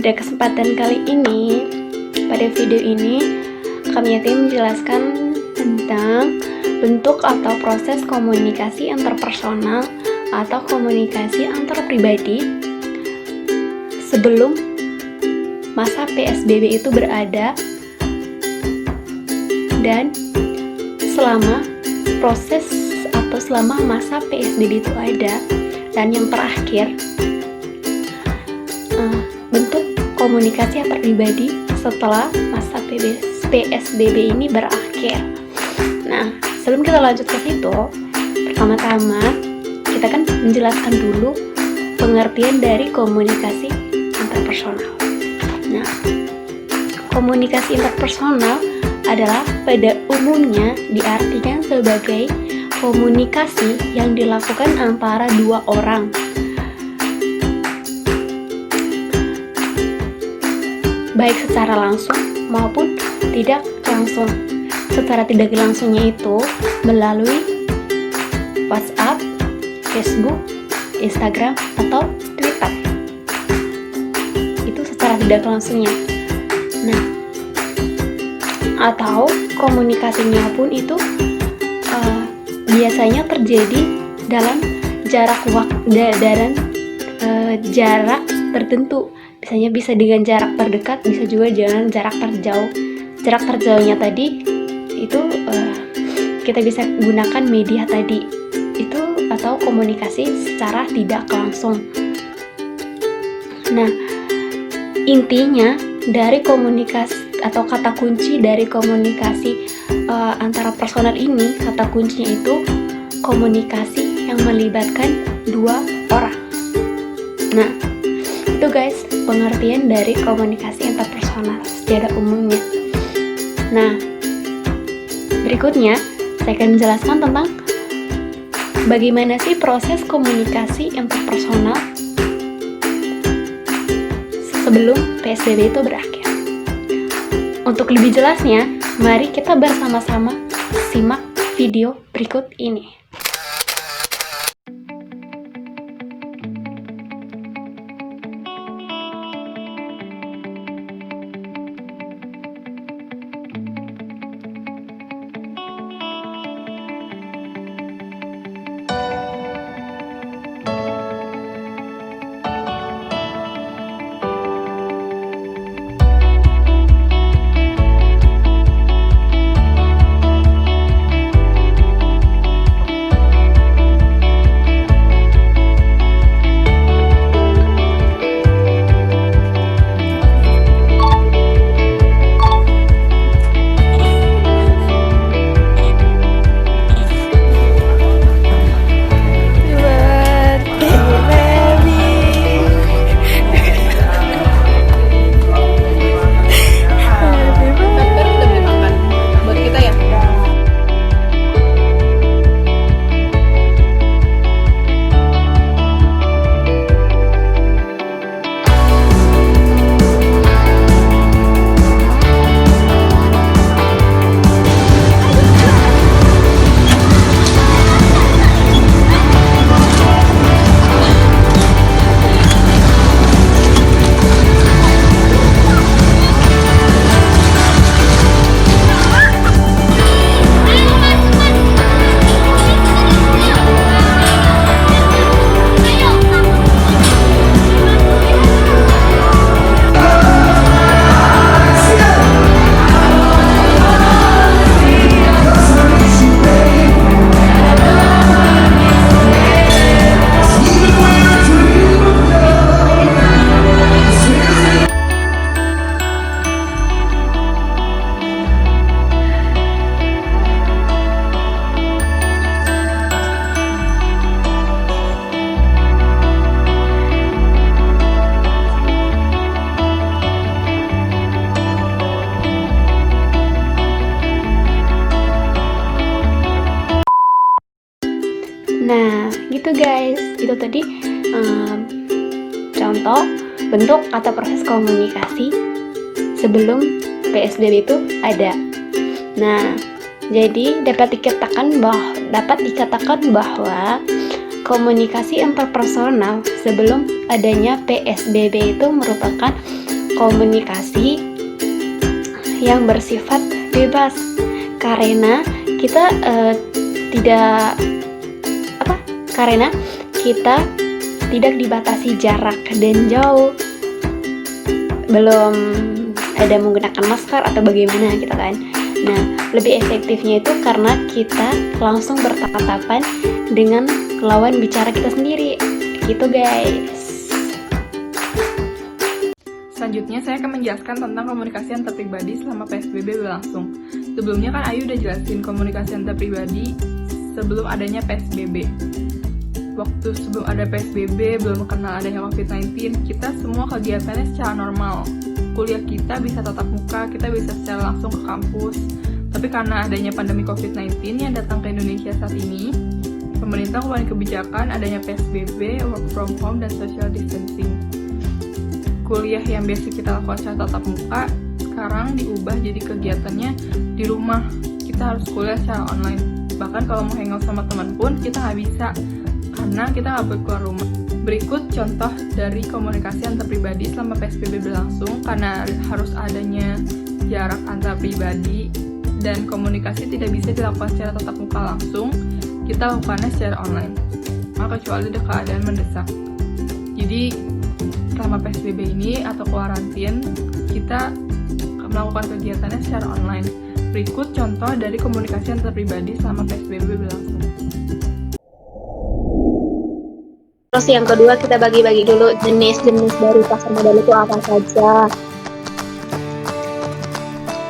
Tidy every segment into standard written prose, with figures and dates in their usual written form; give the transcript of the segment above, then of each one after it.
Pada kesempatan kali ini, pada video ini, kami akan menjelaskan tentang bentuk atau proses komunikasi interpersonal atau komunikasi antar pribadi sebelum masa PSBB itu berada dan selama proses atau selama masa PSBB itu ada, dan yang terakhir bentuk komunikasi antar pribadi setelah masa PSBB ini berakhir. Nah, sebelum kita lanjut ke situ, pertama-tama kita kan menjelaskan dulu pengertian dari komunikasi interpersonal. Nah, komunikasi interpersonal adalah pada umumnya diartikan sebagai komunikasi yang dilakukan antara dua orang, baik secara langsung maupun tidak langsung. Secara tidak langsungnya itu melalui WhatsApp, Facebook, Instagram, atau Twitter. Itu secara tidak langsungnya. Nah, atau komunikasinya pun itu biasanya terjadi dalam jarak jarak tertentu. Biasanya bisa dengan jarak terdekat, bisa juga dengan jarak terjauh. Jarak terjauhnya tadi itu kita bisa gunakan media tadi itu, atau komunikasi secara tidak langsung. Nah, intinya dari komunikasi atau kata kunci dari komunikasi antara personal ini, kata kuncinya itu komunikasi yang melibatkan dua orang. Nah, itu guys pengertian dari komunikasi interpersonal secara umumnya. Nah, berikutnya saya akan menjelaskan tentang bagaimana sih proses komunikasi interpersonal sebelum PSBB itu berakhir. Untuk lebih jelasnya, mari kita bersama-sama simak video berikut ini. Nah, gitu guys, itu tadi contoh bentuk atau proses komunikasi sebelum PSBB itu ada. Nah, jadi dapat dikatakan bahwa komunikasi interpersonal sebelum adanya PSBB itu merupakan komunikasi yang bersifat bebas, karena kita tidak dibatasi jarak dan jauh, belum ada menggunakan masker atau bagaimana gitu kan. Nah, lebih efektifnya itu karena kita langsung bertatapan dengan lawan bicara kita sendiri gitu guys. Selanjutnya saya akan menjelaskan tentang komunikasi antar pribadi selama PSBB berlangsung. Sebelumnya kan Ayu udah jelasin komunikasi antar pribadi sebelum adanya PSBB. Waktu sebelum ada PSBB, belum kenal adanya COVID-19, kita semua kegiatannya secara normal. Kuliah kita bisa tatap muka, kita bisa secara langsung ke kampus. Tapi karena adanya pandemi COVID-19 yang datang ke Indonesia saat ini, pemerintah mengeluarkan kebijakan adanya PSBB, work from home, dan social distancing. Kuliah yang biasa kita lakukan secara tatap muka sekarang diubah jadi kegiatannya di rumah. Kita harus kuliah secara online. Bahkan kalau mau hangout sama teman pun kita nggak bisa karena kita nggak boleh keluar rumah. Berikut contoh dari komunikasi antar pribadi selama PSBB berlangsung karena harus adanya jarak antar pribadi dan komunikasi tidak bisa dilakukan secara tatap muka langsung. Kita lakukannya secara online. Kecuali ada keadaan mendesak. Jadi selama PSBB ini atau kuarantin, kita melakukan kegiatannya secara online. Berikut contoh dari komunikasi antar pribadi selama PSBB berlangsung. Terus yang kedua kita bagi-bagi dulu jenis-jenis dari pasar modal itu apa saja.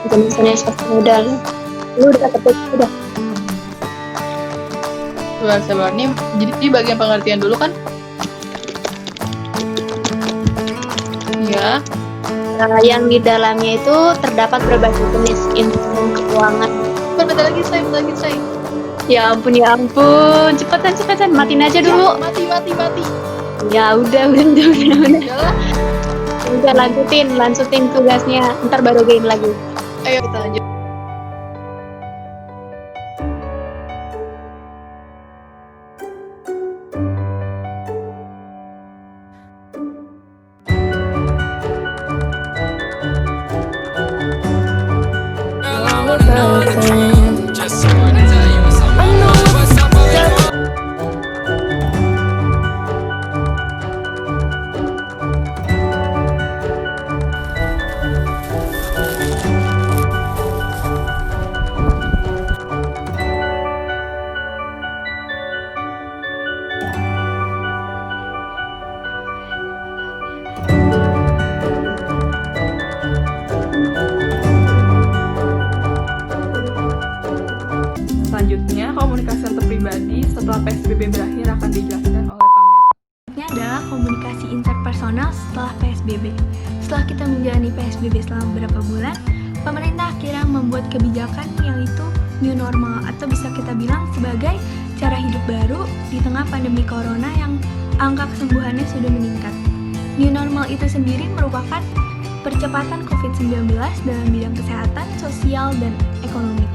Jenis-jenis pasar modal. Lu udah ketik udah. Sabar nih, jadi di bagian pengertian dulu kan? Ya. Yang di dalamnya itu terdapat berbagai jenis instrumen keuangan. Bentar lagi saya. Ya ampun, cepetan, matiin aja dulu. Mati. Ya udah. Udah lanjutin tugasnya. Ntar baru game lagi. Ayo kita lanjut. Selanjutnya, komunikasi antar pribadi setelah PSBB berakhir akan dijelaskan oleh Pamela. Ini adalah komunikasi interpersonal setelah PSBB. Setelah kita menjalani PSBB selama beberapa bulan, pemerintah akhirnya membuat kebijakan yang itu new normal atau bisa kita bilang sebagai cara hidup baru di tengah pandemi corona yang angka kesembuhannya sudah meningkat. New normal itu sendiri merupakan percepatan COVID-19 dalam bidang kesehatan, sosial, dan ekonomi.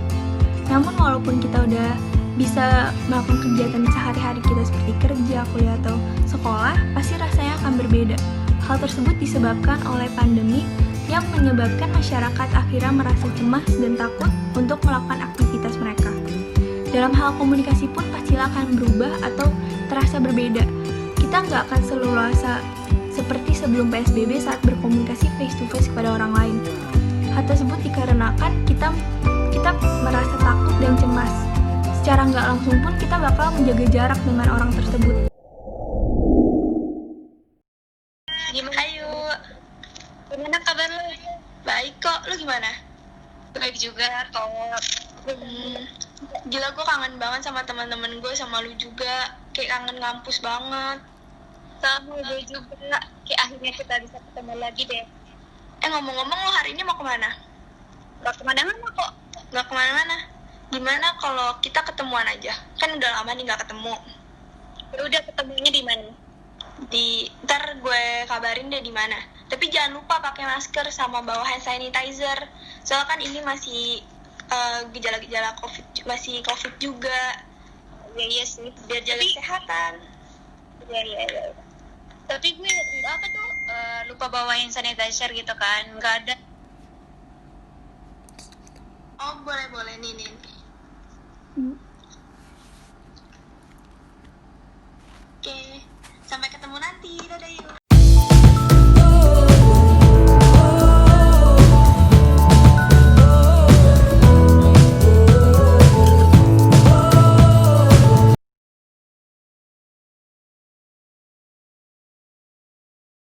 Namun walaupun kita udah bisa melakukan kegiatan sehari-hari kita seperti kerja, kuliah, atau sekolah, pasti rasanya akan berbeda. Hal tersebut disebabkan oleh pandemi yang menyebabkan masyarakat akhirnya merasa cemas dan takut untuk melakukan aktivitas mereka. Dalam hal komunikasi pun pastilah akan berubah atau terasa berbeda. Kita nggak akan seleluasa seperti sebelum PSBB saat berkomunikasi face-to-face kepada orang lain. Hal tersebut dikarenakan kita merasa takut dan cemas. Secara nggak langsung pun kita bakal menjaga jarak dengan orang tersebut. Ayu, gimana kabar lo? Baik kok, lo gimana? Baik juga kok. Gila, gue kangen banget sama teman-teman gue, sama lu juga. Kayak kangen ngampus banget. Sama gue juga. Kayak akhirnya kita bisa ketemu lagi deh. Ngomong-ngomong, lo hari ini mau kemana? Gak kemana-mana kok. Gak kemana-mana. Gimana kalau kita ketemuan aja? Kan udah lama nih gak ketemu. Ya udah, ketemunya di mana? Ntar gue kabarin deh di mana. Tapi jangan lupa pakai masker sama bawa hand sanitizer. Soalnya kan ini masih gejala-gejala COVID, masih COVID juga. Iya sih, biar jaga kesehatan. Iya. Tapi gue apa tuh lupa bawain sanitizer gitu kan, nggak ada. Oh boleh nih. Oke, sampai ketemu nanti, dadah yuk.